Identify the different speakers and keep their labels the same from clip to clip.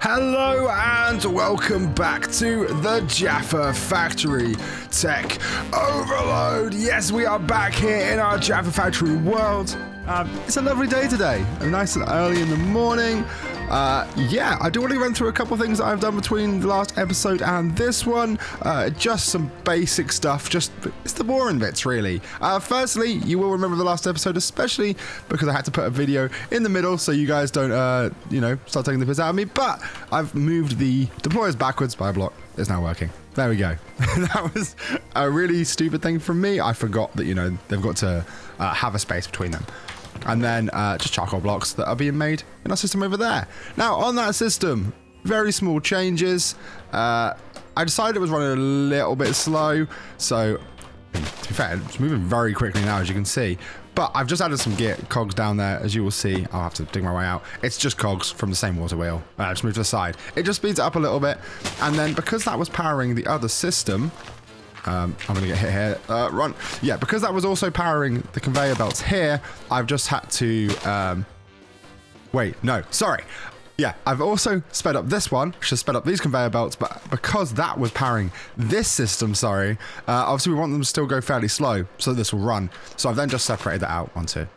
Speaker 1: Hello and welcome back to the Jaffa Factory Tech Overload. Yes, we are back here in our Jaffa Factory world. It's a lovely day today, nice and early in the morning. I do want to run through a couple of things that I've done between the last episode and this one. Just some basic stuff, it's the boring bits really. Firstly, you will remember the last episode, especially because I had to put a video in the middle so you guys don't, start taking the piss out of me. But I've moved the deployers backwards by a block. It's now working. There we go. That was a really stupid thing from me. I forgot that, they've got to have a space between them. And then just charcoal blocks that are being made in our system over there. Now, on that system, very small changes. I decided it was running a little bit slow. So, to be fair, it's moving very quickly now, as you can see. But I've just added some cogs down there, as you will see. I'll have to dig my way out. It's just cogs from the same water wheel. Just move to the side. It just speeds it up a little bit. And then because that was powering the other system, I'm going to get hit here. Run. Yeah, because that was also powering the conveyor belts here, I've just had to... Wait, no, sorry. Yeah, I've also sped up this one, which has sped up these conveyor belts, but because that was powering this system, obviously we want them to still go fairly slow, so this will run. So I've then just separated that out onto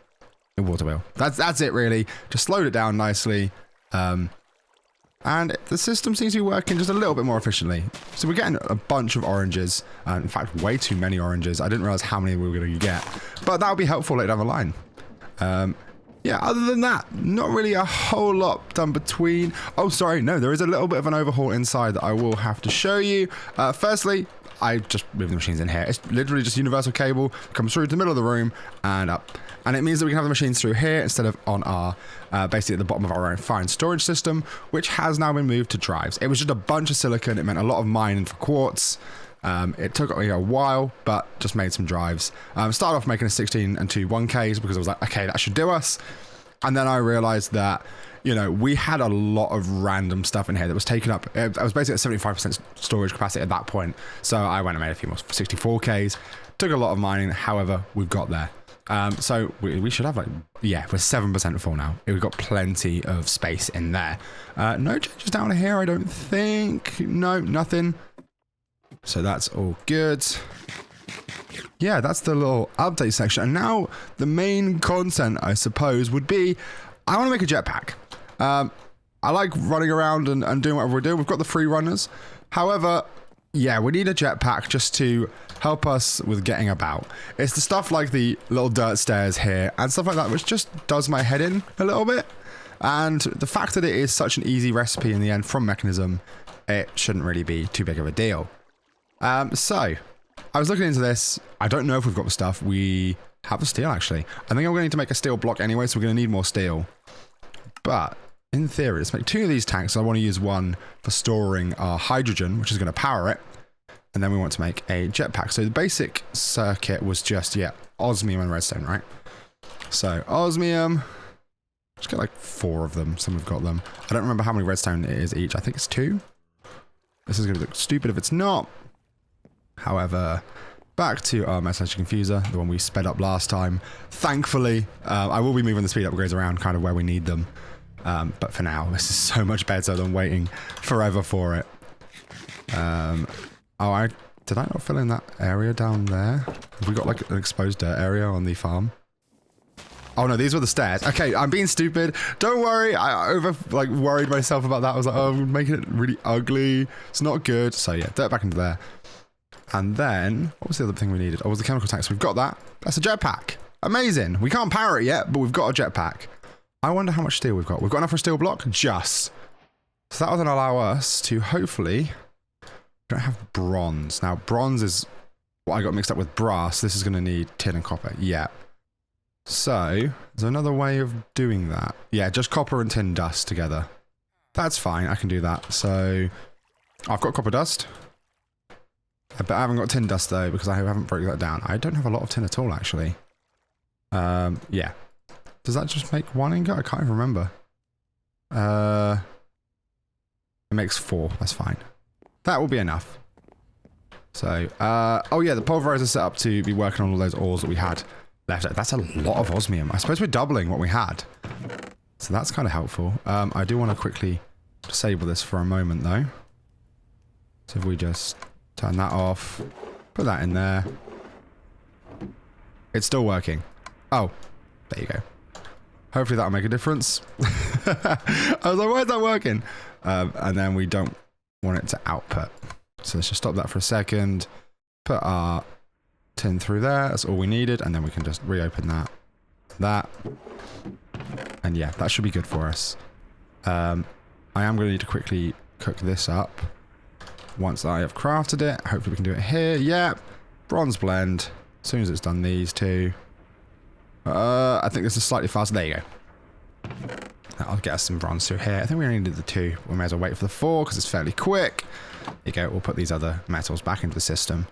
Speaker 1: the water wheel. That's it, really. Just slowed it down nicely. And the system seems to be working just a little bit more efficiently. So we're getting a bunch of oranges. In fact, way too many oranges. I didn't realize how many we were going to get. But that'll be helpful later down the line. Other than that, not really a whole lot done between. Oh, sorry. No, there is a little bit of an overhaul inside that I will have to show you. Firstly, I just moved the machines in here. It's literally just universal cable. Comes through to the middle of the room and up. And it means that we can have the machines through here instead of on our, basically at the bottom of our own fine storage system, which has now been moved to drives. It was just a bunch of silicon. It meant a lot of mining for quartz. It took me a while, but just made some drives. Started off making a 16 and 2 1Ks because I was like, okay, that should do us. And then I realized that, we had a lot of random stuff in here that was taken up. I was basically at 75% storage capacity at that point. So I went and made a few more 64Ks. Took a lot of mining. However, we've got there. So we should have we're 7% full now. We've got plenty of space in there. No changes down here, I don't think. No, nothing. So that's all good. Yeah, that's the little update section. And now the main content, I suppose, would be, I want to make a jetpack. I like running around and doing whatever we're doing. We've got the free runners. However, yeah, we need a jetpack just to help us with getting about. It's the stuff like the little dirt stairs here and stuff like that, which just does my head in a little bit. And the fact that it is such an easy recipe in the end from Mechanism, it shouldn't really be too big of a deal. So I was looking into this. I don't know if we've got the stuff. We have the steel, actually. I think I'm going to need to make a steel block anyway, so we're going to need more steel. But in theory, let's make 2 of these tanks. I want to use one for storing our hydrogen, which is going to power it. And then we want to make a jetpack. So the basic circuit was just, osmium and redstone, right? So osmium, just get like 4 of them. Some have got them. I don't remember how many redstone it is each. I think it's 2. This is going to look stupid if it's not. However, back to our message confuser, the one we sped up last time. Thankfully, I will be moving the speed upgrades around kind of where we need them. But for now, this is so much better than waiting forever for it. Did I not fill in that area down there? Have we got like an exposed dirt area on the farm? Oh no, these were the stairs. Okay, I'm being stupid. Don't worry, I worried myself about that. I was like, oh, we're making it really ugly. It's not good. So yeah, dirt back into there. And then, what was the other thing we needed? Oh, it was the chemical tanks. We've got that. That's a jetpack. Amazing. We can't power it yet, but we've got a jetpack. I wonder how much steel we've got. We've got enough for a steel block? Just. So that will then allow us to hopefully... We don't have bronze. Now, bronze is what I got mixed up with brass. This is going to need tin and copper. Yeah. So, there's another way of doing that. Yeah, just copper and tin dust together. That's fine. I can do that. So, I've got copper dust. But I haven't got tin dust, though, because I haven't broken that down. I don't have a lot of tin at all, actually. Yeah. Does that just make 1 ingot? I can't even remember. It makes 4. That's fine. That will be enough. So, oh yeah, the pulverizer set up to be working on all those ores that we had left. That's a lot of osmium. I suppose we're doubling what we had. So that's kind of helpful. I do want to quickly disable this for a moment though. So if we just turn that off, put that in there. It's still working. Oh, there you go. Hopefully that'll make a difference. I was like, why is that working? And then we don't want it to output. So let's just stop that for a second. Put our tin through there. That's all we needed. And then we can just reopen that. And yeah, that should be good for us. I am going to need to quickly cook this up. Once I have crafted it, hopefully we can do it here. Yeah, bronze blend. As soon as it's done these two. I think this is slightly faster. There you go. That'll get us some bronze through here. I think we only needed the 2. We may as well wait for the 4 because it's fairly quick. There you go. We'll put these other metals back into the system.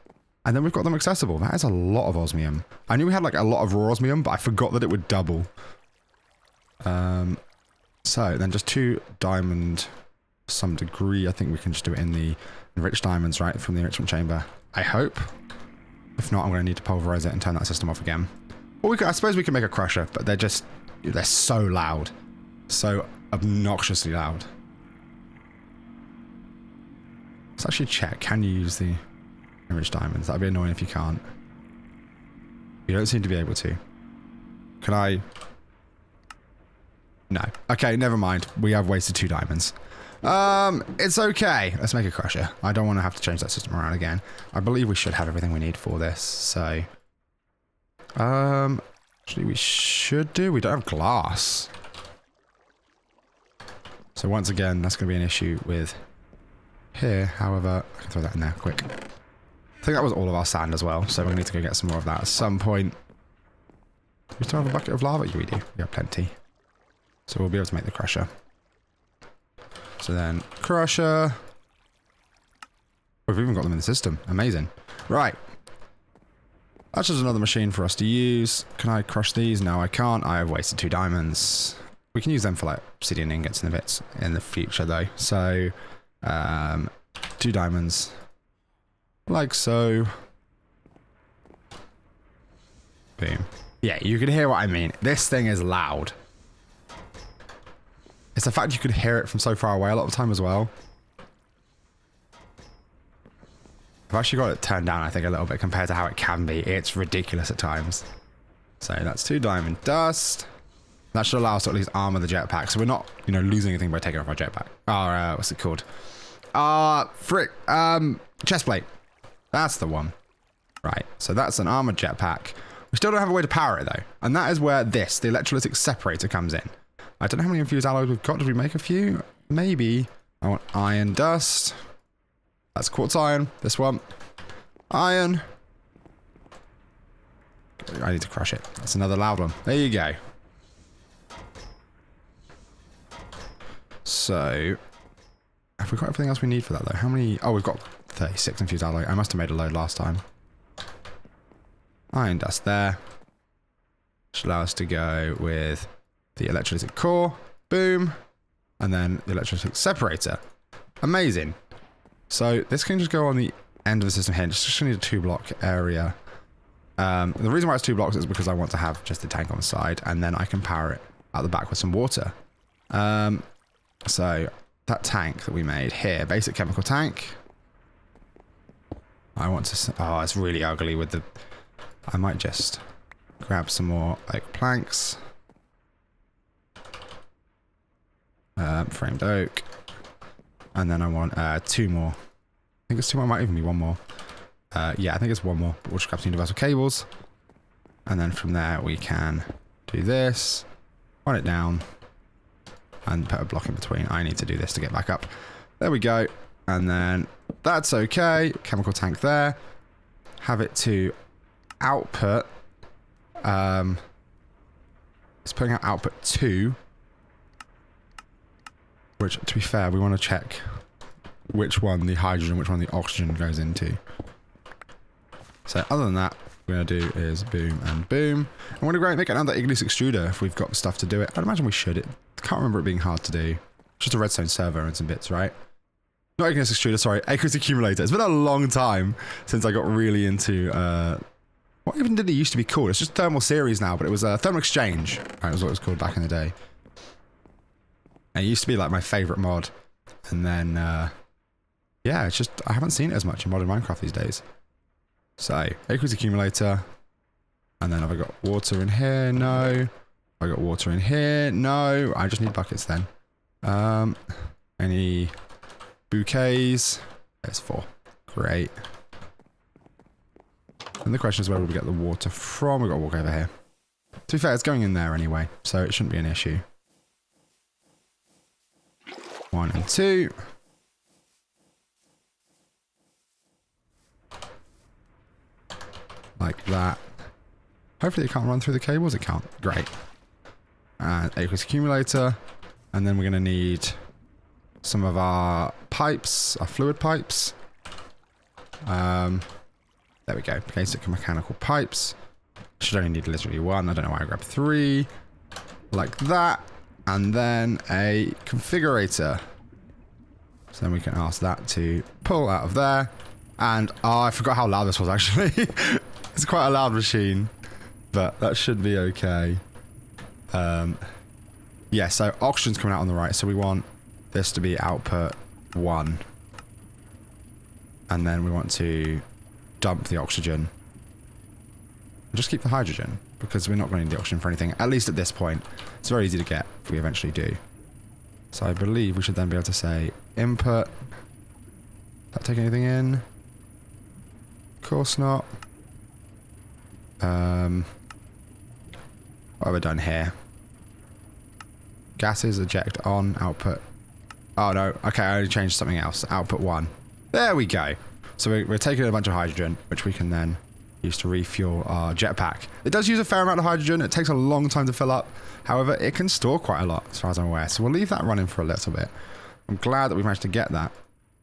Speaker 1: And then we've got them accessible. That is a lot of osmium. I knew we had like a lot of raw osmium, but I forgot that it would double. So then just 2 diamond to some degree. I think we can just do it in the enriched diamonds, right? From the enrichment chamber. I hope. If not, I'm going to need to pulverize it and turn that system off again. Or I suppose we can make a crusher, but they're so loud. So obnoxiously loud. Let's actually check. Can you use the enriched diamonds? That'd be annoying if you can't. You don't seem to be able to. Can I? No. Okay, never mind. We have wasted 2 diamonds. It's okay. Let's make a crusher. I don't want to have to change that system around again. I believe we should have everything we need for this, so... actually we should do. We don't have glass. So once again, that's going to be an issue with here. However, I can throw that in there quick. I think that was all of our sand as well, so we're going to need to go get some more of that at some point. Do we still have a bucket of lava? Yeah, we do. We have plenty. So we'll be able to make the crusher. So then, crusher. We've even got them in the system. Amazing. Right. That's just another machine for us to use. Can I crush these? No, I can't. I have wasted 2 diamonds. We can use them for like obsidian ingots and bits in the future though. So, 2 diamonds. Like so. Boom. Yeah, you can hear what I mean. This thing is loud. It's the fact you could hear it from so far away a lot of the time as well. I've actually got it turned down, I think, a little bit compared to how it can be. It's ridiculous at times. So that's 2 diamond dust. That should allow us to at least armor the jetpack. So we're not, you know, losing anything by taking off our jetpack. Oh, what's it called? Chestplate. That's the one. Right, so that's an armored jetpack. We still don't have a way to power it though. And that is where the electrolytic separator comes in. I don't know how many infused alloys we've got. Did we make a few? Maybe. I want iron dust. That's quartz iron. This one. Iron. I need to crush it. That's another loud one. There you go. So, have we got everything else we need for that though? How many? Oh, we've got 36 infused alloy. I must have made a load last time. Iron dust there. Should allow us to go with the electrolytic core. Boom. And then the electrolytic separator. Amazing. So this can just go on the end of the system here. It's just need a 2-block area. The reason why it's 2 blocks is because I want to have just the tank on the side, and then I can power it out the back with some water. So that tank that we made here, basic chemical tank. I want to... Oh, it's really ugly with the... I might just grab some more like planks. Framed oak. And then I want 2 more. I think it's 2 more. Might even be 1 more. Yeah, I think it's 1 more. But we'll just grab some universal cables. And then from there we can do this. Run it down. And put a block in between. I need to do this to get back up. There we go. And then that's okay. Chemical tank there. Have it to output. It's putting out output 2. Which, to be fair, we want to check which one the hydrogen, which one the oxygen goes into. So other than that, what we're going to do is boom and boom. And we're going to make another igneous extruder if we've got stuff to do it. I'd imagine we should. I can't remember it being hard to do. Just a redstone server and some bits, right? Not igneous extruder, sorry. Aqueous accumulator. It's been a long time since I got really into... what even did it used to be called? It's just thermal series now, but it was thermal exchange. Right, was what it was called back in the day. And it used to be like my favourite mod. And then, yeah, it's just, I haven't seen it as much in modern Minecraft these days. So, aqueous accumulator. And then have I got water in here? No. Have I got water in here? No. I just need buckets then. Any bouquets? There's 4. Great. And the question is, where will we get the water from? We've got to walk over here. To be fair, it's going in there anyway, so it shouldn't be an issue. 1 and 2. Like that. Hopefully it can't run through the cables. It can't. Great. And aqueous accumulator. And then we're going to need some of our pipes, our fluid pipes. There we go. Basic mechanical pipes. Should only need literally 1. I don't know why I grabbed 3. Like that. And then a configurator. So then we can ask that to pull out of there. And I forgot how loud this was actually. It's quite a loud machine. But that should be okay. Yeah, so oxygen's coming out on the right. So we want this to be output 1. And then we want to dump the oxygen. Just keep the hydrogen, because we're not going to need the oxygen for anything, at least at this point. It's very easy to get if we eventually do. So I believe we should then be able to say input. Does that take anything in? Of course not. What have I done here? Gases eject on, output. Oh no, okay, I only changed something else. Output 1. There we go. So we're taking a bunch of hydrogen, which we can then use to refuel our jetpack. It does use a fair amount of hydrogen. It takes a long time to fill up. However, it can store quite a lot, as far as I'm aware. So we'll leave that running for a little bit. I'm glad that we managed to get that.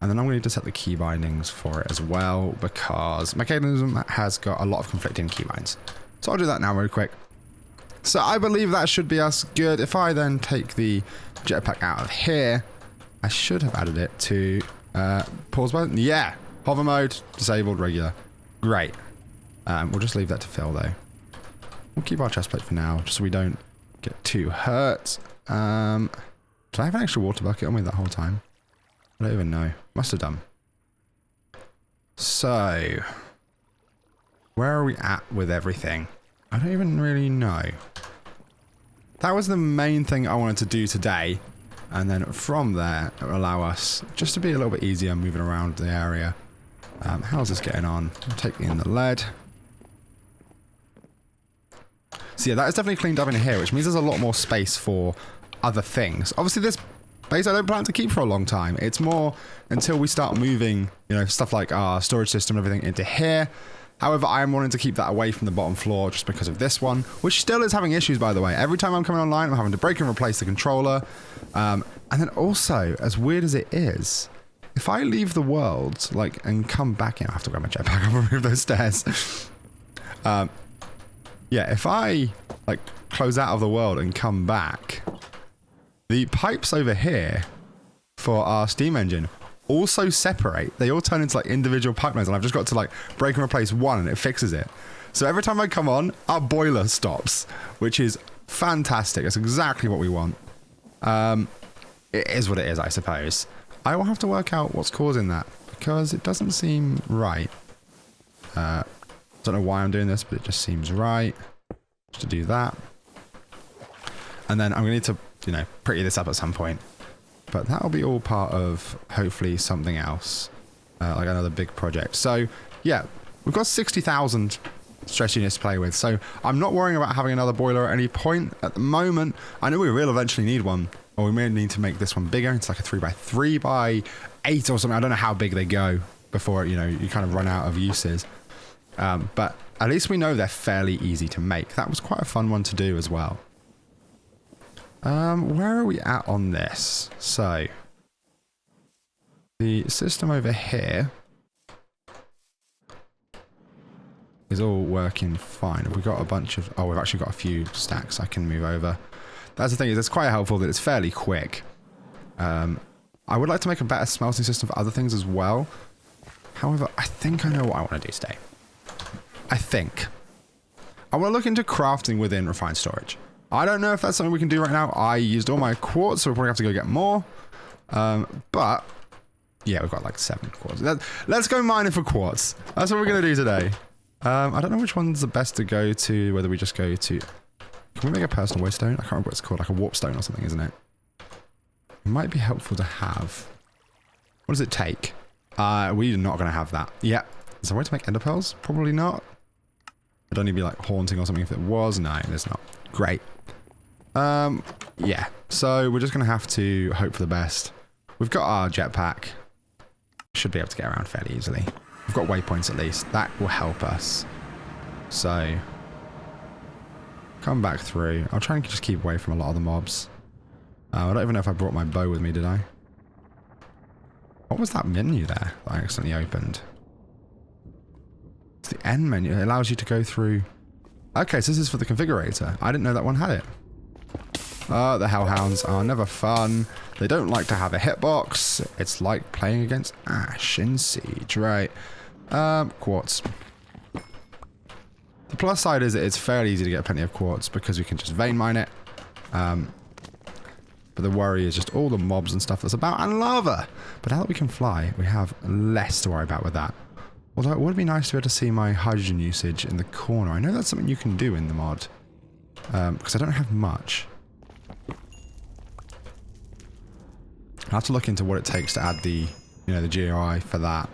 Speaker 1: And then I'm going to need to set the key bindings for it as well, because mechanism has got a lot of conflicting key binds. So I'll do that now really quick. So I believe that should be us good. If I then take the jetpack out of here, I should have added it to pause button. Yeah, hover mode, disabled, regular. Great. We'll just leave that to fill though. We'll keep our chest plate for now, just so we don't get too hurt. Did I have an extra water bucket on me that whole time? I don't even know. Must have done. So, where are we at with everything? I don't even really know. That was the main thing I wanted to do today. And then from there, it will allow us just to be a little bit easier moving around the area. How's this getting on? I'm taking in the lead. So yeah, that is definitely cleaned up in here, which means there's a lot more space for other things. Obviously, this base I don't plan to keep for a long time. It's more until we start moving, you know, stuff like our storage system and everything into here. However, I am wanting to keep that away from the bottom floor just because of this one, which still is having issues, by the way. Every time I'm coming online, I'm having to break and replace the controller. And then also, as weird as it is, if I leave the world, like, and come back in, I have to grab my jetpack, I'll remove those stairs. Yeah, if I, like, close out of the world and come back, the pipes over here for our steam engine also separate. They all turn into, like, individual pipelines, and I've just got to, like, break and replace one, and it fixes it. So every time I come on, our boiler stops, which is fantastic. It's exactly what we want. It is what it is, I suppose. I will have to work out what's causing that, because it doesn't seem right. Don't know why I'm doing this, but it just seems right just to do that. And then I'm going to need to, you know, pretty this up at some point. But that'll be all part of, hopefully, something else. Like another big project. So, yeah, we've got 60,000 stress units to play with. So I'm not worrying about having another boiler at any point at the moment. I know we will eventually need one. Or we may need to make this one bigger. It's like a 3x3x8 or something. I don't know how big they go before, you know, you kind of run out of uses. But at least we know they're fairly easy to make. That was quite a fun one to do as well. Where are we at on this? So, the system over here is all working fine. We've got a bunch of... Oh, we've actually got a few stacks I can move over. That's the thing, is it's quite helpful that it's fairly quick. I would like to make a better smelting system for other things as well. However, I think I know what I want to do today. I think I want to look into crafting within refined storage. I don't know if that's something we can do right now. I used all my quartz, so we'll probably have to go get more. But yeah, we've got like 7 quartz. Let's go mining for quartz. That's what we're going to do today. I don't know which one's the best to go to, whether we just go to... Can we make a personal waystone? I can't remember what it's called, like a warp stone or something, isn't it? It might be helpful to have. What does it take? We're not going to have that. Yeah. Is there a way to make ender pearls? Probably not. I'd only be like haunting or something if it was. No, there's not. Great. Yeah. So we're just going to have to hope for the best. We've got our jetpack. Should be able to get around fairly easily. We've got waypoints at least. That will help us. So, come back through. I'll try and just keep away from a lot of the mobs. I don't even know if I brought my bow with me, did I? What was that menu there that I accidentally opened? It's the end menu. It allows you to go through... Okay, so this is for the configurator. I didn't know that one had it. The hellhounds are never fun. They don't like to have a hitbox. It's like playing against Ash in Siege, right? Quartz. The plus side is that it's fairly easy to get plenty of quartz because we can just vein mine it. But the worry is just all the mobs and stuff that's about, and lava. But now that we can fly, we have less to worry about with that. Although it would be nice to be able to see my hydrogen usage in the corner. I know that's something you can do in the mod. Because I don't have much. I'll have to look into what it takes to add the, the GUI for that.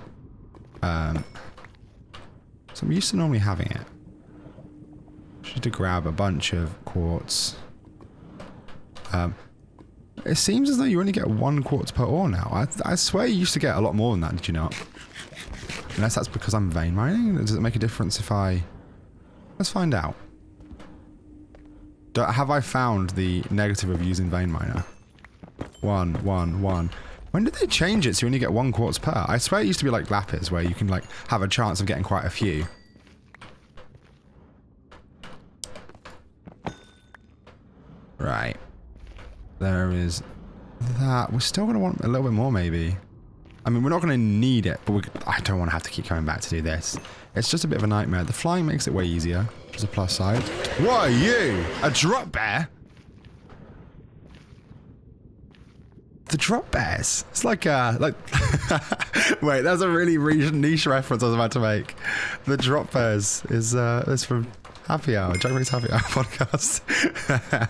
Speaker 1: So I'm used to normally having it. Just need to grab a bunch of quartz. It seems as though you only get 1 quartz per ore now. I swear you used to get a lot more than that, did you not? Unless that's because I'm vein mining? Does it make a difference if I... Let's find out. Have I found the negative of using vein miner? 1, 1, 1. When did they change it so you only get 1 quartz per? I swear it used to be like lapis, where you can like have a chance of getting quite a few. Right. There is that. We're still going to want a little bit more, maybe. I mean, we're not going to need it, but I don't want to have to keep coming back to do this. It's just a bit of a nightmare. The flying makes it way easier. There's a plus side. What are you? A drop bear? The drop bears. It's like wait, that's a really niche reference I was about to make. The drop bears is from Happy Hour, Jack Rick's Happy Hour podcast.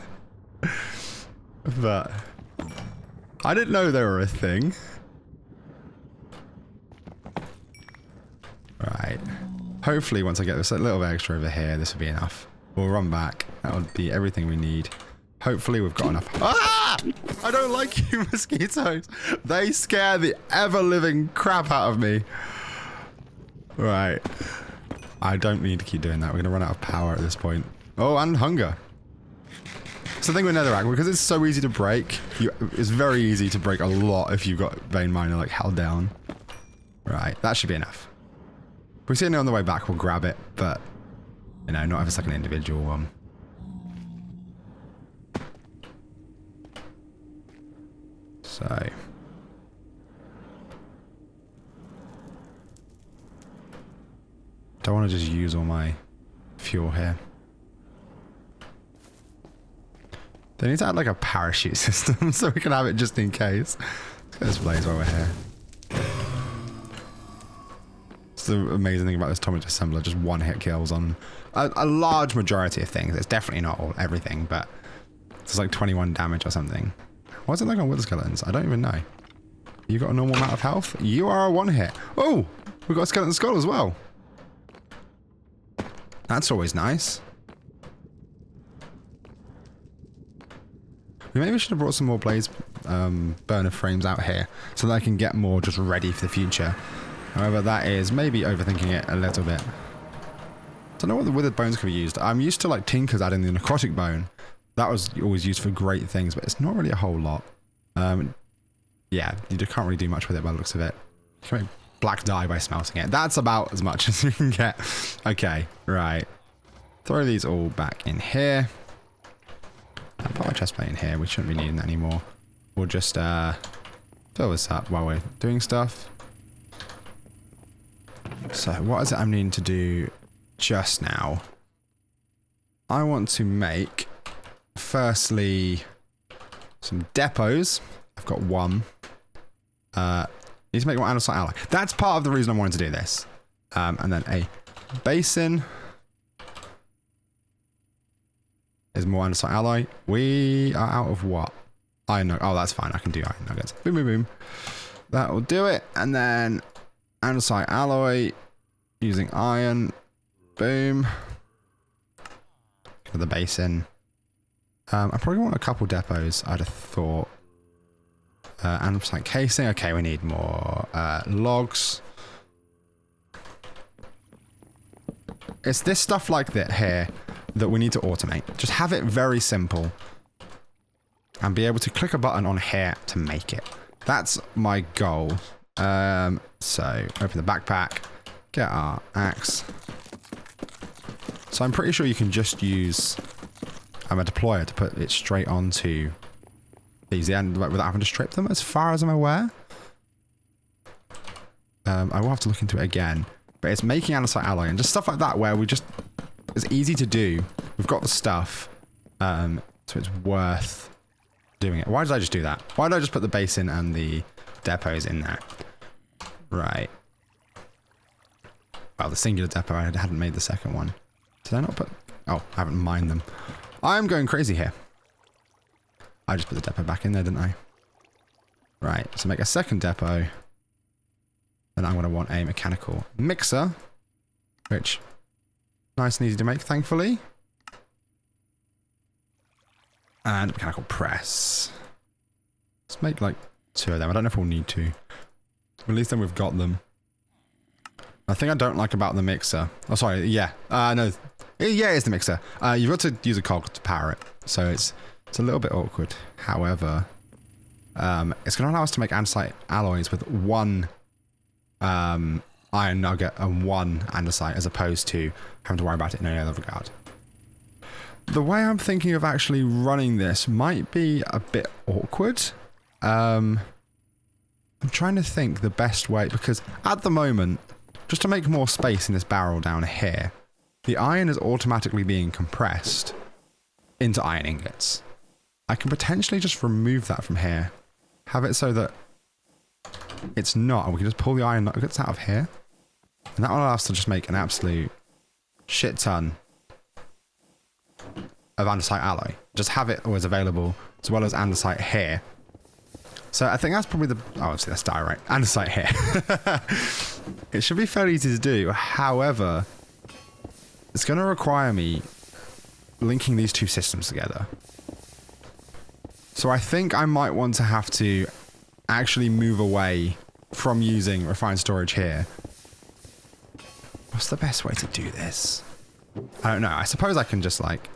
Speaker 1: But I didn't know they were a thing. Right. Hopefully once I get this a little bit extra over here, this will be enough. We'll run back. That would be everything we need. Hopefully we've got enough. Ah! I don't like you, mosquitoes. They scare the ever-living crap out of me. Right. I don't need to keep doing that. We're going to run out of power at this point. Oh, and hunger. So the thing with netherrack, because it's so easy to break, it's very easy to break a lot if you've got vein miner like held down. Right, that should be enough. If we see it on the way back, we'll grab it, but, not if it's like an individual one. So. Don't want to just use all my fuel here. They need to add like a parachute system so we can have it just in case. Let's get this blaze while we're here. It's the amazing thing about this atomic assembler, just one-hit kills on a large majority of things. It's definitely not everything, but it's like 21 damage or something. Why is it like on wither skeletons? I don't even know. You got a normal amount of health? You are a one-hit. Oh, we've got a skeleton skull as well. That's always nice. We maybe should have brought some more blaze burner frames out here so that I can get more just ready for the future. However, that is maybe overthinking it a little bit. Don't know what the withered bones could be used. I'm used to like Tinkers adding the necrotic bone. That was always used for great things, but it's not really a whole lot. Yeah, you can't really do much with it by the looks of it. You can make black dye by smelting it. That's about as much as you can get. Okay, right. Throw these all back in here. I'll put our chest plate in here. We shouldn't be needing that anymore. We'll just fill this up while we're doing stuff. So what is it I'm needing to do just now? I want to make, firstly, some depots. I've got one. Need to make one andesite alloy. That's part of the reason I wanted to do this. And then a basin is more andesite alloy. We are out of what? Iron nuggets. Oh, that's fine. I can do iron nuggets. Boom, boom, boom. That will do it. And then andesite alloy using iron. Boom. For the basin. I probably want a couple depots, I'd have thought. Andesite casing. Okay, we need more logs. It's this stuff like that here that we need to automate. Just have it very simple. And be able to click a button on here to make it. That's my goal. So, open the backpack. Get our axe. So I'm pretty sure you can just use a deployer to put it straight onto these, and without having to strip them, as far as I'm aware. I will have to look into it again. But it's making andesite alloy and just stuff like that where it's easy to do. We've got the stuff. So it's worth doing it. Why did I just do that? Why did I just put the basin and the depots in there? Right. Well, the singular depot, I hadn't made the second one. Did I not put... Oh, I haven't mined them. I'm going crazy here. I just put the depot back in there, didn't I? Right, so make a second depot. Then I'm going to want a mechanical mixer. Which, nice and easy to make, thankfully. And mechanical press. Let's make like 2 of them. I don't know if we'll need to. At least then we've got them. The thing I don't like about the mixer... Oh, sorry, yeah. No. Yeah, it's the mixer. You've got to use a cog to power it. So it's a little bit awkward. However, it's going to allow us to make andesite alloys with 1 iron nugget and 1 andesite, as opposed to having to worry about it in any other regard. The way I'm thinking of actually running this might be a bit awkward. I'm trying to think the best way, because at the moment, just to make more space in this barrel down here, the iron is automatically being compressed into iron ingots. I can potentially just remove that from here. Have it so that it's not, and we can just pull the iron nuggets out of here. And that will allow us to just make an absolute shit ton of andesite alloy. Just have it always available, as well as andesite here. So I think that's probably the... Oh, obviously that's direct. Andesite here. It should be fairly easy to do. However, it's going to require me linking these 2 systems together. So I think I might want to have to actually move away from using refined storage here. What's the best way to do this? I don't know. I suppose I can just like...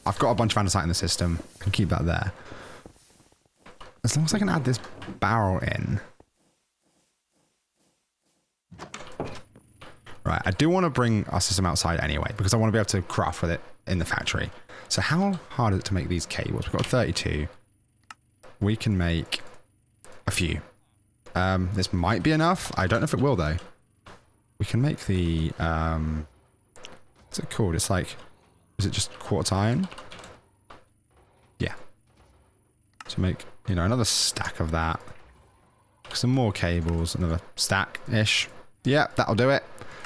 Speaker 1: I've got a bunch of andesite in the system. I can keep that there. As long as I can add this barrel in. Right, I do want to bring our system outside anyway, because I want to be able to craft with it in the factory. So how hard is it to make these cables? We've got 32. We can make a few. This might be enough. I don't know if it will, though. We can make the... what's it called? It's like... Is it just quartz iron? Yeah. So make, you know, another stack of that. Some more cables, another stack-ish. Yeah, that'll do it.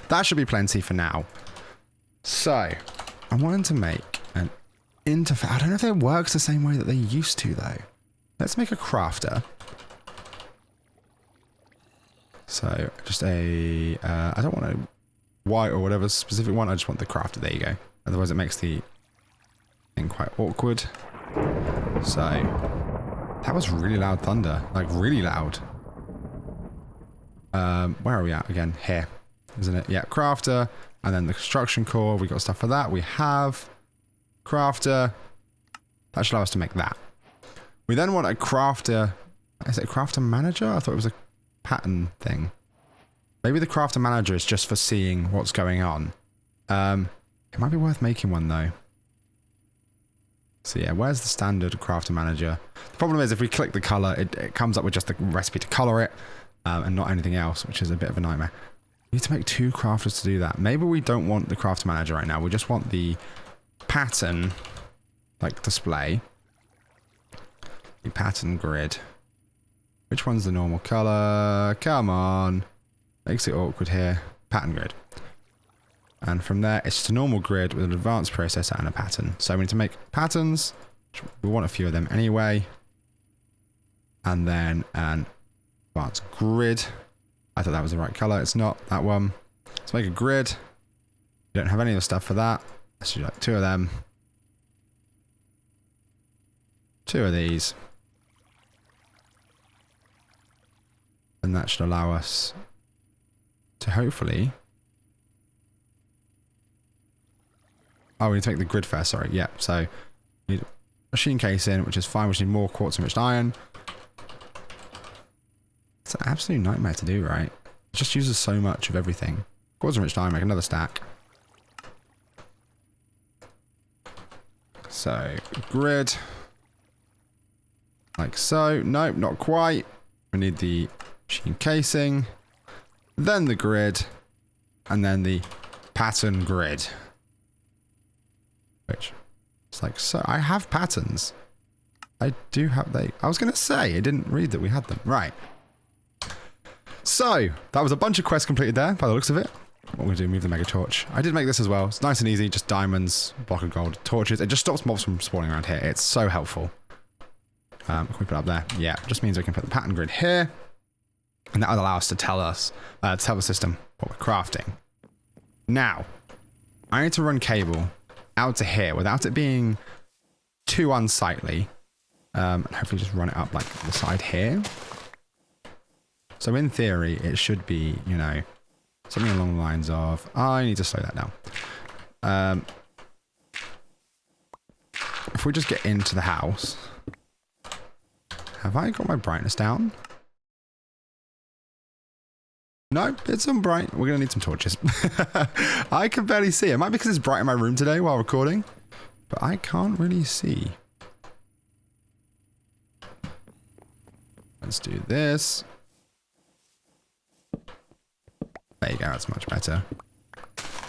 Speaker 1: That should be plenty for now. So, I wanted to make an interface. I don't know if it works the same way that they used to, though. Let's make a crafter. So, just a... I don't want a white or whatever specific one. I just want the crafter. There you go. Otherwise, it makes the thing quite awkward. So, that was really loud thunder. Like, really loud. Where are we at again? Here, isn't it? Yeah, crafter. And then the construction core. We got stuff for that. We have crafter. That should allow us to make that. We then want a crafter. Is it a crafter manager? I thought it was a pattern thing. Maybe the crafter manager is just for seeing what's going on. It might be worth making one, though. So yeah, where's the standard crafter manager? The problem is if we click the color, it comes up with just the recipe to color it, and not anything else, which is a bit of a nightmare. We need to make 2 crafters to do that. Maybe we don't want the crafter manager right now. We just want the pattern, like, display. The pattern grid. Which one's the normal color? Come on. Makes it awkward here. Pattern grid. And from there, it's just a normal grid with an advanced processor and a pattern. So we need to make patterns. We want a few of them anyway. And then an advanced grid. I thought that was the right color. It's not that one. Let's make a grid. We don't have any of the stuff for that. Let's do like 2 of them. 2 of these. And that should allow us to hopefully... Oh, we need to make the grid first, sorry. Yeah, so we need machine casing, which is fine. We just need more quartz enriched iron. It's an absolute nightmare to do, right? It just uses so much of everything. Quartz enriched iron, make another stack. So, grid. Like so. Nope, not quite. We need the machine casing. Then the grid. And then the pattern grid. Which, it's like so. I have patterns. I do have I was going to say, I didn't read that we had them. Right. So, that was a bunch of quests completed there, by the looks of it. What we're going to do, move the mega torch. I did make this as well. It's nice and easy, just diamonds, block of gold, torches. It just stops mobs from spawning around here. It's so helpful. Can we put it up there? Yeah, just means we can put the pattern grid here. And that would allow us to tell the system what we're crafting. Now, I need to run cable out to here without it being too unsightly. And hopefully just run it up like the side here. So in theory, it should be, you know, something along the lines of, I need to slow that down. If we just get into the house, have I got my brightness down? No, it's on bright. We're going to need some torches. I can barely see. It might be because it's bright in my room today while recording, but I can't really see. Let's do this. There you go, that's much better.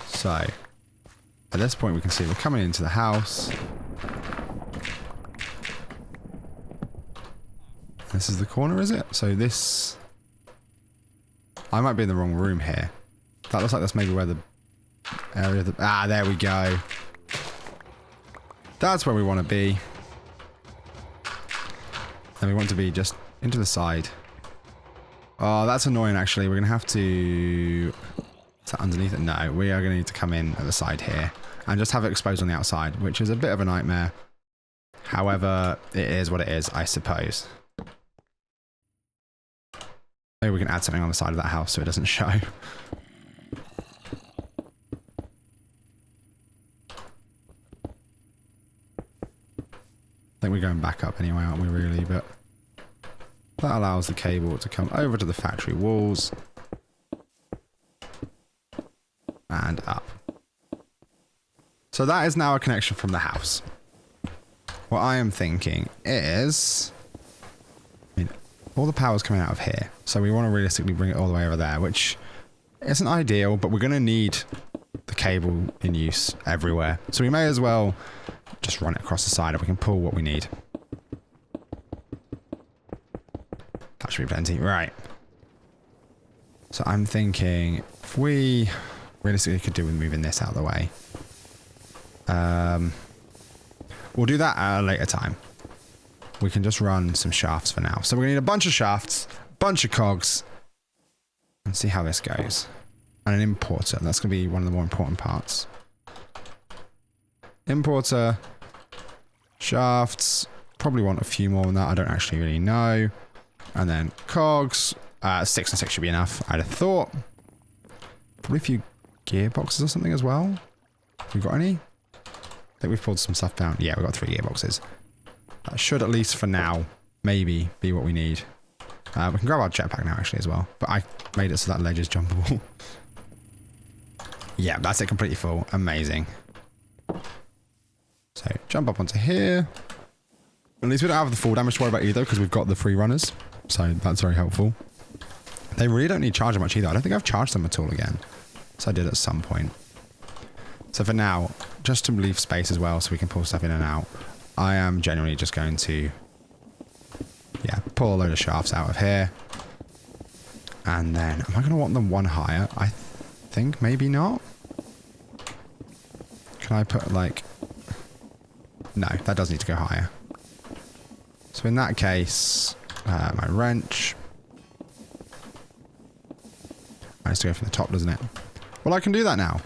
Speaker 1: So, at this point we can see we're coming into the house. This is the corner, is it? So this... I might be in the wrong room here. That looks like that's maybe where the area of the... Ah, there we go. That's where we want to be. And we want to be just into the side. Oh, that's annoying, actually. We're going to have to... Is that underneath it? No, we are going to need to come in at the side here and just have it exposed on the outside, which is a bit of a nightmare. However, it is what it is, I suppose. Maybe we can add something on the side of that house so it doesn't show. I think we're going back up anyway, aren't we, really? But... that allows the cable to come over to the factory walls and up. So that is now a connection from the house. What I am thinking is, I mean, all the power's coming out of here, so we want to realistically bring it all the way over there, which isn't ideal, but we're going to need the cable in use everywhere. So we may as well just run it across the side if we can pull what we need. That should be plenty. Right. So I'm thinking if we realistically could do with moving this out of the way. We'll do that at a later time. We can just run some shafts for now. So we're going to need a bunch of shafts, a bunch of cogs, and see how this goes. And an importer. That's going to be one of the more important parts. Importer, shafts, probably want a few more than that. I don't actually really know. And then cogs, 6 and 6 should be enough, I'd have thought. Probably a few gearboxes or something as well. We got any? I think we've pulled some stuff down. Yeah, we've got 3 gearboxes. That should, at least for now, maybe be what we need. We can grab our jetpack now, actually, as well. But I made it so that ledge is jumpable. Yeah, that's it completely full. Amazing. So, jump up onto here. At least we don't have the full damage to worry about either, because we've got the free runners. So, that's very helpful. They really don't need charging much either. I don't think I've charged them at all again. So, I did at some point. So, for now, just to leave space as well so we can pull stuff in and out, I am genuinely just going to, yeah, pull a load of shafts out of here. And then, am I going to want them one higher? I think maybe not. Can I put like... No, that does need to go higher. So in that case, my wrench... Has to go from the top, doesn't it? Well, I can do that now.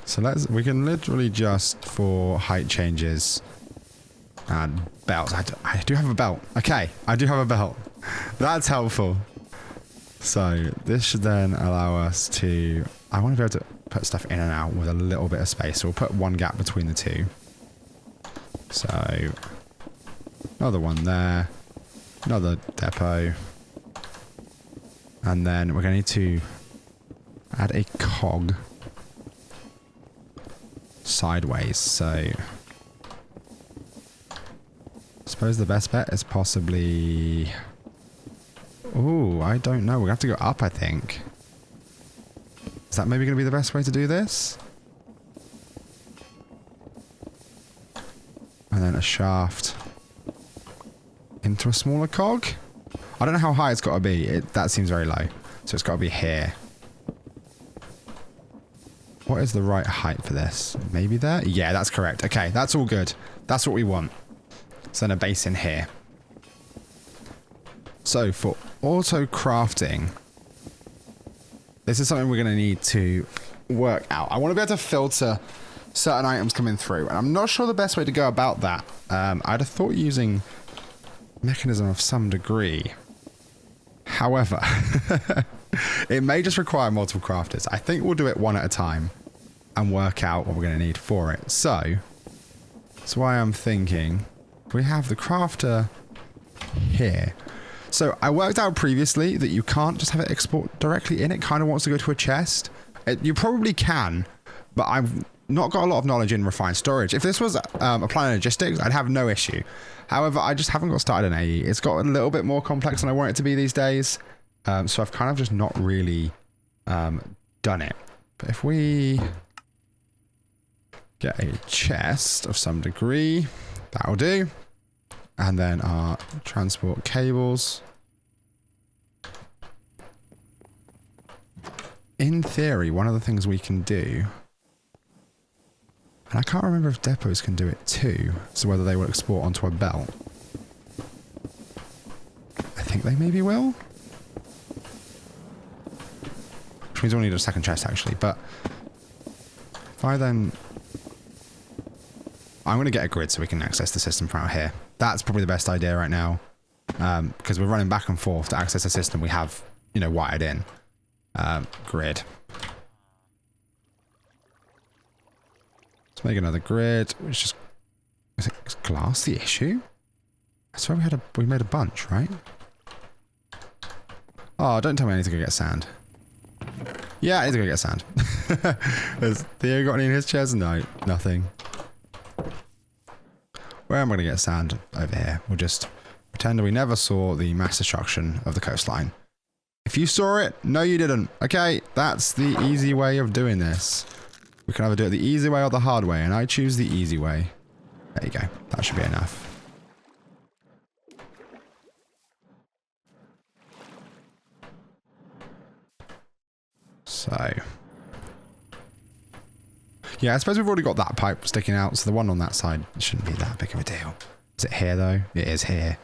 Speaker 1: So we can literally just, for height changes, add belts. I do have a belt. Okay, I do have a belt. That's helpful. So this should then allow us to... I want to be able to put stuff in and out with a little bit of space. So we'll put one gap between the two. So another one there. Another depot. And then we're going to need to add a cog sideways. So I suppose the best bet is possibly... Ooh, I don't know. We're going to have to go up, I think. Is that maybe going to be the best way to do this? And then a shaft into a smaller cog. I don't know how high it's got to be. That seems very low. So it's got to be here. What is the right height for this? Maybe there? Yeah, that's correct. Okay, that's all good. That's what we want. So then a base in here. So for auto crafting, this is something we're going to need to work out. I want to be able to filter certain items coming through. And I'm not sure the best way to go about that. I'd have thought using mechanism of some degree. However, it may just require multiple crafters. I think we'll do it one at a time and work out what we're going to need for it. So, that's why I'm thinking we have the crafter here. So I worked out previously that you can't just have it export directly in. It kind of wants to go to a chest. You probably can, but I've not got a lot of knowledge in refined storage. If this was applying logistics, I'd have no issue. However, I just haven't got started in AE. It's got a little bit more complex than I want it to be these days. So I've kind of just not really done it. But if we get a chest of some degree, that'll do. And then our transport cables. In theory, one of the things we can do, and I can't remember if depots can do it too, so whether they will export onto a belt. I think they maybe will. Which means we'll need a second chest actually, but if I then... I'm going to get a grid so we can access the system from out here. That's probably the best idea right now. Because we're running back and forth to access a system we have, you know, wired in. Grid. Let's make another grid. Which just... Is glass the issue? I swear we made a bunch, right? Oh, don't tell me I need to go get sand. Yeah, I need to go get sand. Has Theo got any in his chest? No, nothing. Where am I going to get sand? Over here. We'll just pretend we never saw the mass destruction of the coastline. If you saw it, no you didn't. Okay, that's the easy way of doing this. We can either do it the easy way or the hard way, and I choose the easy way. There you go. That should be enough. So... yeah, I suppose we've already got that pipe sticking out, so the one on that side shouldn't be that big of a deal. Is it here, though? It is here.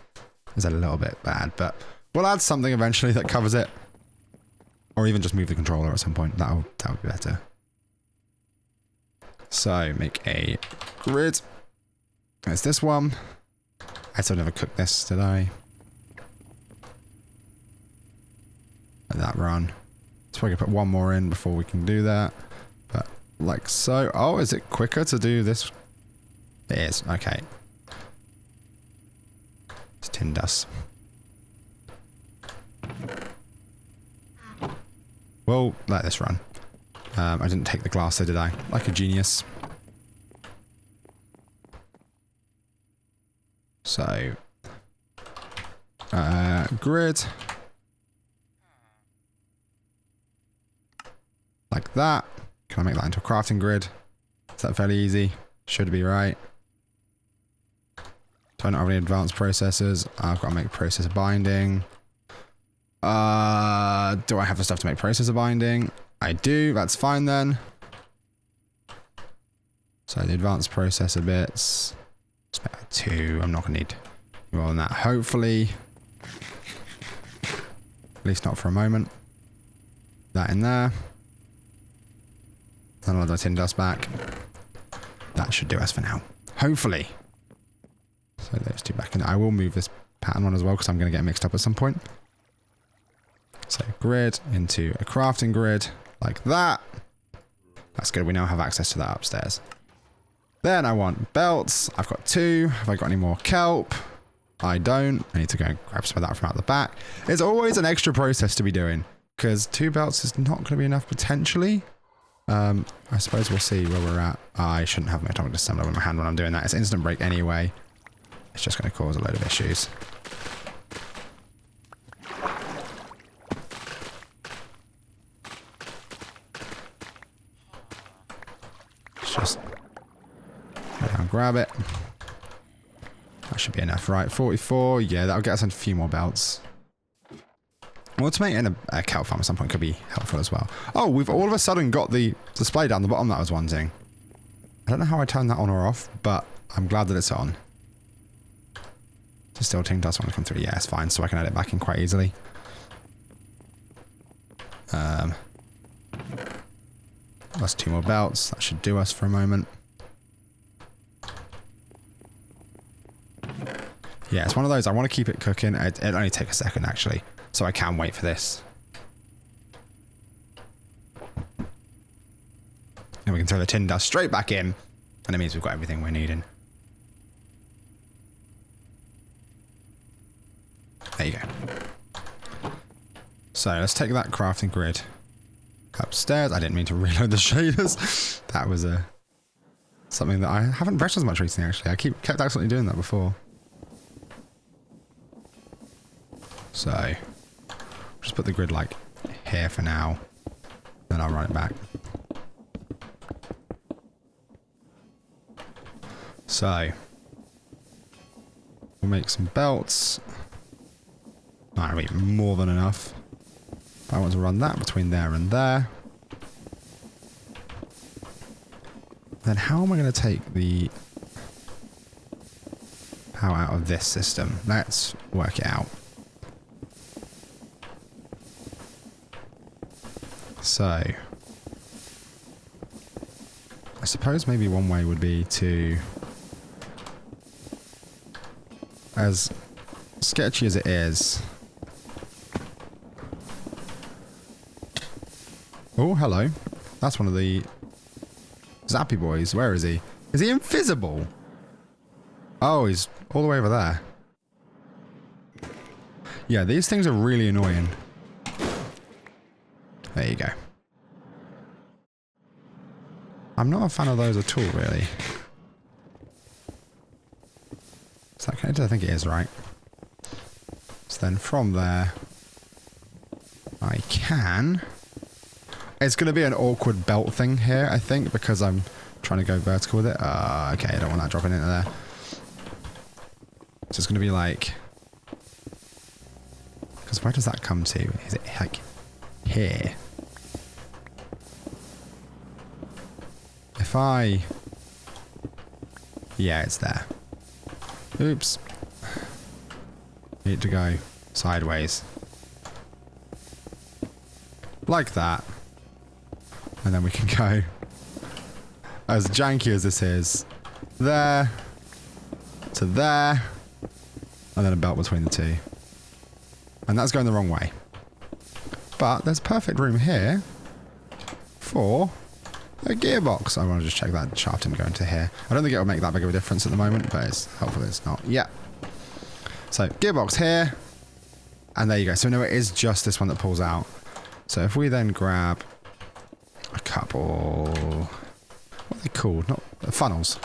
Speaker 1: Is a little bit bad, but we'll add something eventually that covers it. Or even just move the controller at some point. That would be better. So, make a grid. There's this one. I still never cooked this, did I? Let that run. So we can put one more in before we can do that. But like so. Oh, is it quicker to do this? It is. Okay. It's tin dust. We'll let this run. I didn't take the glass though, did I? Like a genius. So, grid. Like that. Can I make that into a crafting grid? Is that fairly easy? Should be right. Do I not have any advanced processors? I've got to make processor binding. Do I have the stuff to make processor binding? I do. That's fine then. So the advanced processor bits. Let's make that 2. I'm not going to need more than that. Hopefully. At least not for a moment. That in there. Then I'll add my tin dust back. That should do us for now. Hopefully. So those 2 back in. I will move this pattern one as well because I'm going to get mixed up at some point. So grid into a crafting grid like that. That's good. We now have access to that upstairs. Then I want belts. I've got 2. Have I got any more kelp? I don't. I need to go and grab some of that from out the back. It's always an extra process to be doing because 2 belts is not going to be enough potentially. I suppose we'll see where we're at. I shouldn't have my atomic disassembler in my hand when I'm doing that. It's instant break anyway. It's just going to cause a load of issues. Just go down, grab it. That should be enough, right? 44. Yeah, that'll get us a few more belts. Automating a kelp farm at some point could be helpful as well. Oh, we've all of a sudden got the display down the bottom that I was wanting. I don't know how I turned that on or off, but I'm glad that it's on. Just still tin dust want to come through. Yeah, it's fine, so I can add it back in quite easily. That's 2 more belts. That should do us for a moment. Yeah, it's one of those. I want to keep it cooking. It'll only take a second, actually. So I can wait for this. And we can throw the tin dust straight back in. And it means we've got everything we're needing. There you go. So let's take that crafting grid upstairs. I didn't mean to reload the shaders. That was something that I haven't brushed as much recently, actually. I kept accidentally doing that before. So just put the grid like here for now. Then I'll run it back. So we'll make some belts. That'll be more than enough. I want to run that between there and there. Then how am I going to take the power out of this system? Let's work it out. So I suppose maybe one way would be to, as sketchy as it is. Oh, hello. That's one of the Zappy boys. Where is he? Is he invisible? Oh, he's all the way over there. Yeah, these things are really annoying. There you go. I'm not a fan of those at all, really. Is that connected? I think it is, right? So then from there, I can... It's going to be an awkward belt thing here, I think, because I'm trying to go vertical with it. Okay, I don't want that dropping into there. So it's going to be like... Because where does that come to? Is it like here? If I... Yeah, it's there. Oops. Need to go sideways. Like that. And then we can go, as janky as this is, there, to there, and then a belt between the two. And that's going the wrong way. But there's perfect room here for a gearbox. I want to just check that shaft didn't go into here. I don't think it'll make that big of a difference at the moment, but it's helpful it's not. Yeah. So gearbox here, and there you go. So no, it is just this one that pulls out. So if we then grab a couple, what are they called? Not funnels.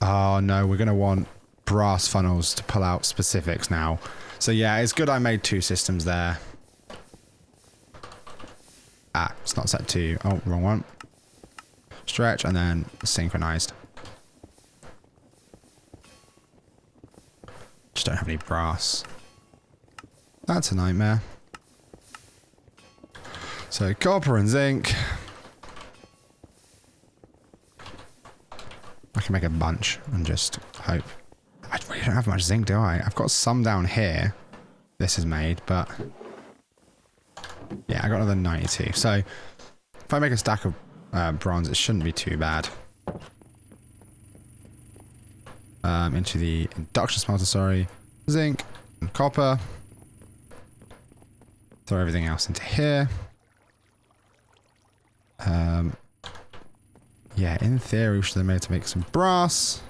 Speaker 1: Oh no, we're going to want brass funnels to pull out specifics now. So yeah, it's good I made 2 systems there. Ah, it's not set to, oh, wrong one. Stretch and then synchronized. Just don't have any brass. That's a nightmare. So copper and zinc. I can make a bunch and just hope. I really don't have much zinc, do I? I've got some down here. This is made, but yeah, I got another 92. So if I make a stack of bronze, it shouldn't be too bad. Into the induction smelter, sorry. Zinc and copper. Throw everything else into here. Yeah, in theory, we should have made to make some brass.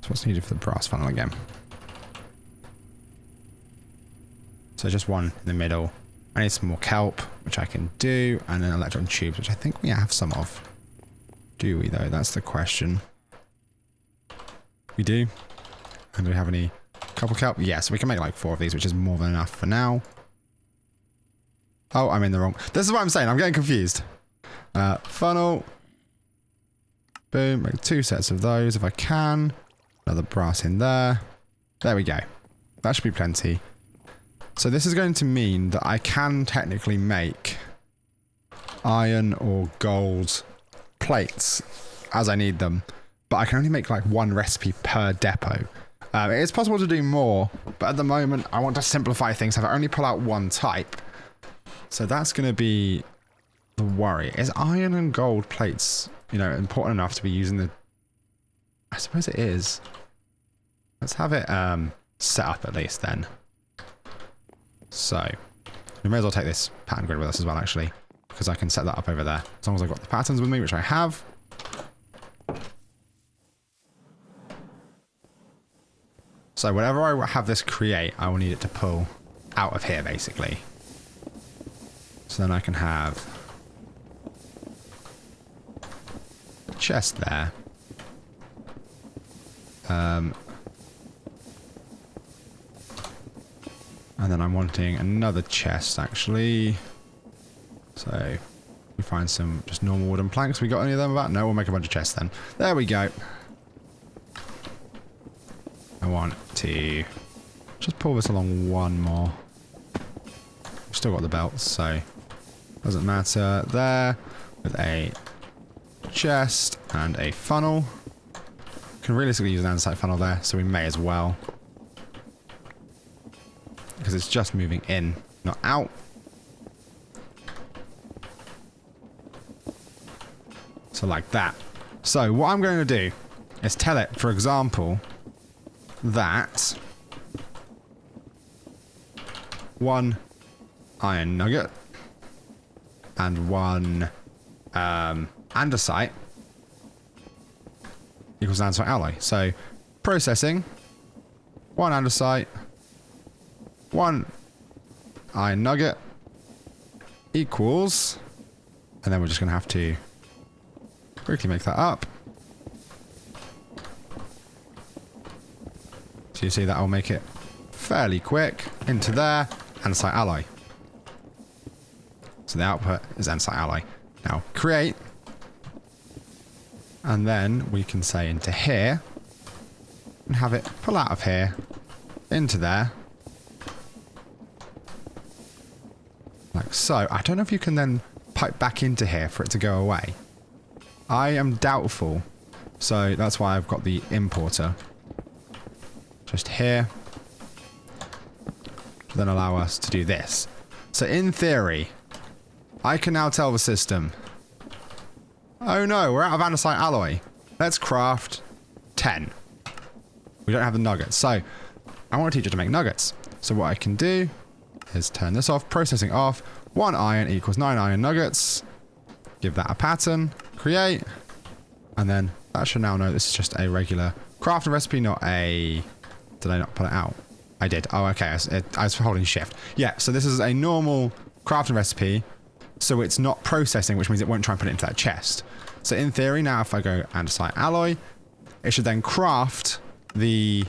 Speaker 1: So what's needed for the brass funnel again? So just one in the middle. I need some more kelp, which I can do, and then electron tubes, which I think we have some of. Do we, though? That's the question. We do. And do we have any copper kelp? Yes, we can make like 4 of these, which is more than enough for now. Oh, I'm in the wrong. This is what I'm saying. I'm getting confused. Funnel. Boom. Make 2 sets of those if I can. Another brass in there. There we go. That should be plenty. So this is going to mean that I can technically make iron or gold plates as I need them. But I can only make like 1 recipe per depot. It is possible to do more, but at the moment I want to simplify things. So I only pull out 1 type. So that's going to be the worry. Is iron and gold plates, you know, important enough to be using the... I suppose it is. Let's have it set up at least then. So, we may as well take this pattern grid with us as well, actually. Because I can set that up over there. As long as I've got the patterns with me, which I have. So whenever I have this create, I will need it to pull out of here, basically. So then I can have a chest there. And then I'm wanting another chest, actually. So we find some just normal wooden planks. We got any of them about? No, we'll make a bunch of chests then. There we go. I want to just pull this along 1 more. We've still got the belts, so doesn't matter. There, with a chest and a funnel. Can realistically use an andesite funnel there, so we may as well. Because it's just moving in, not out. So like that. So what I'm going to do is tell it, for example, that 1 iron nugget and 1 andesite equals an andesite alloy. So processing 1 andesite, 1 iron nugget equals, and then we're just going to have to quickly make that up. So you see that will make it fairly quick into there, andesite alloy. So the output is andesite alloy. Now create, and then we can say into here, and have it pull out of here, into there. Like so. I don't know if you can then pipe back into here for it to go away. I am doubtful. So that's why I've got the importer. Just here. Then allow us to do this. So in theory, I can now tell the system, oh no, we're out of andesite alloy. Let's craft 10. We don't have the nuggets. So I want to teach it to make nuggets. So what I can do is turn this off, processing off. 1 iron equals 9 iron nuggets. Give that a pattern, create, and then that should now know this is just a regular crafting recipe, not a... Did I not put it out? I did. Oh, okay. I was holding shift. Yeah, so this is a normal crafting recipe, so it's not processing, which means it won't try and put it into that chest. So in theory, now if I go andesite alloy, it should then craft the...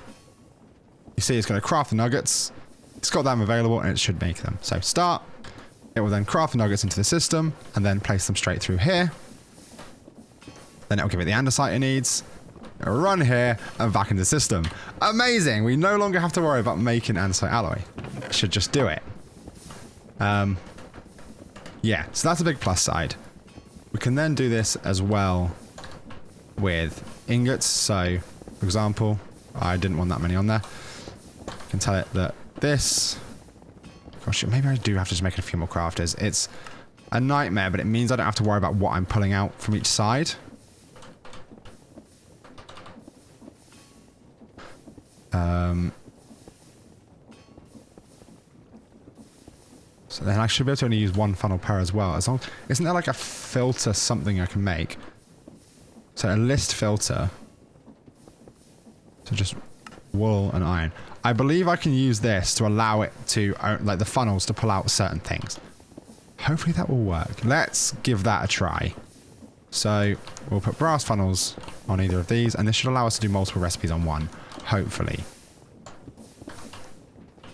Speaker 1: You see, it's going to craft the nuggets. It's got them available, and it should make them. So start. It will then craft the nuggets into the system, and then place them straight through here. Then it will give it the andesite it needs. Run here and back into the system. Amazing. We no longer have to worry about making andesite alloy. Should just do it. Yeah, so that's a big plus side. We can then do this as well with ingots. So, for example, I didn't want that many on there. I can tell it that this... Gosh, maybe I do have to just make a few more crafters. It's a nightmare, but it means I don't have to worry about what I'm pulling out from each side. So then I should be able to only use one funnel per as well. Isn't there like a filter something I can make? So a list filter. So just wool and iron. I believe I can use this to allow it to, like the funnels to pull out certain things. Hopefully that will work. Let's give that a try. So we'll put brass funnels on either of these, and this should allow us to do multiple recipes on one. Hopefully.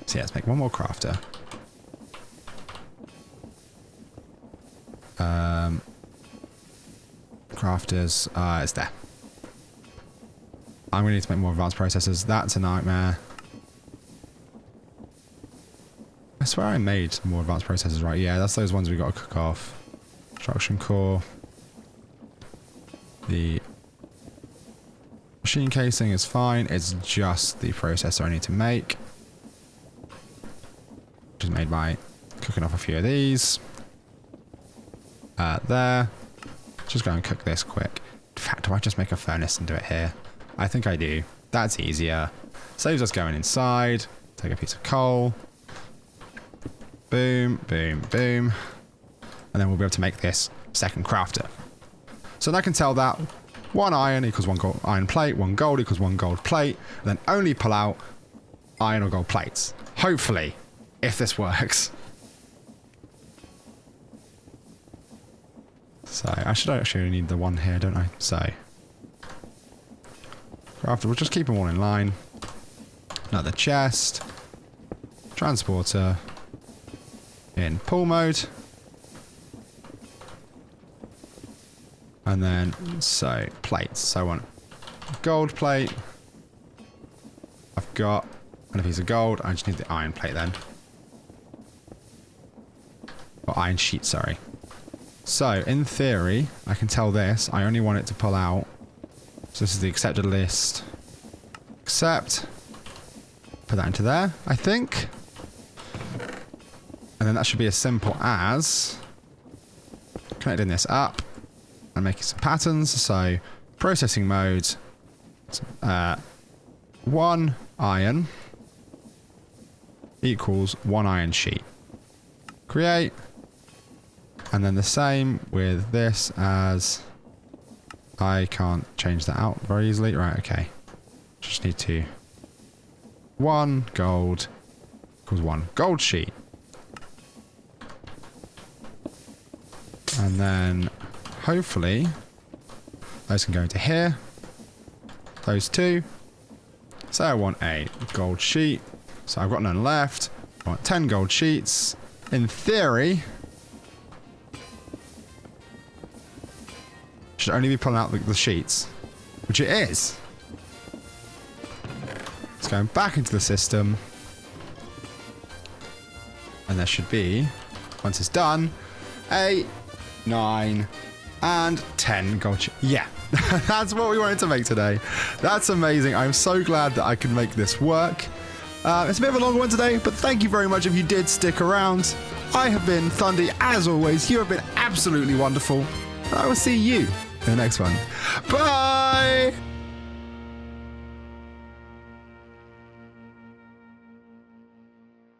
Speaker 1: So yeah, let's make one more crafter. Crafters, it's there. I'm going to need to make more advanced processors. That's a nightmare. I swear I made more advanced processors, right? Yeah, that's those ones we got to cook off. Construction core. The machine casing is fine. It's just the processor I need to make. Which is made by cooking off a few of these. There. Just go and cook this quick. In fact, do I just make a furnace and do it here? I think I do. That's easier. Saves us going inside. Take a piece of coal. Boom, boom, boom. And then we'll be able to make this second crafter. So I can tell that 1 iron equals 1 gold iron plate, 1 gold equals 1 gold plate, and then only pull out iron or gold plates. Hopefully, if this works. So I should actually need the one here, don't I? So crafter, we'll just keep them all in line. Another chest. Transporter. In pull mode. And then, so, plates. So I want gold plate. I've got a piece of gold. I just need the iron plate then. Or iron sheet, sorry. So, in theory, I can tell this. I only want it to pull out. So this is the accepted list. Accept. Put that into there, I think. And then that should be as simple as connecting this up and making some patterns. So, processing mode. 1 iron equals 1 iron sheet. Create. And then the same with this as... I can't change that out very easily. Right, okay. Just need to... 1 gold equals 1 gold sheet. And then, hopefully, those can go into here. Those two. So I want a gold sheet. So I've got none left. I want 10 gold sheets. In theory... should only be pulling out the sheets, which it is. It's going back into the system, and there should be, once it's done, 8, 9, and 10 gold sheets. Yeah, that's what we wanted to make today. That's amazing. I'm so glad that I could make this work. It's a bit of a longer one today, but thank you very much if you did stick around. I have been Thundie, as always. You have been absolutely wonderful, and I will see you in the next one. Bye!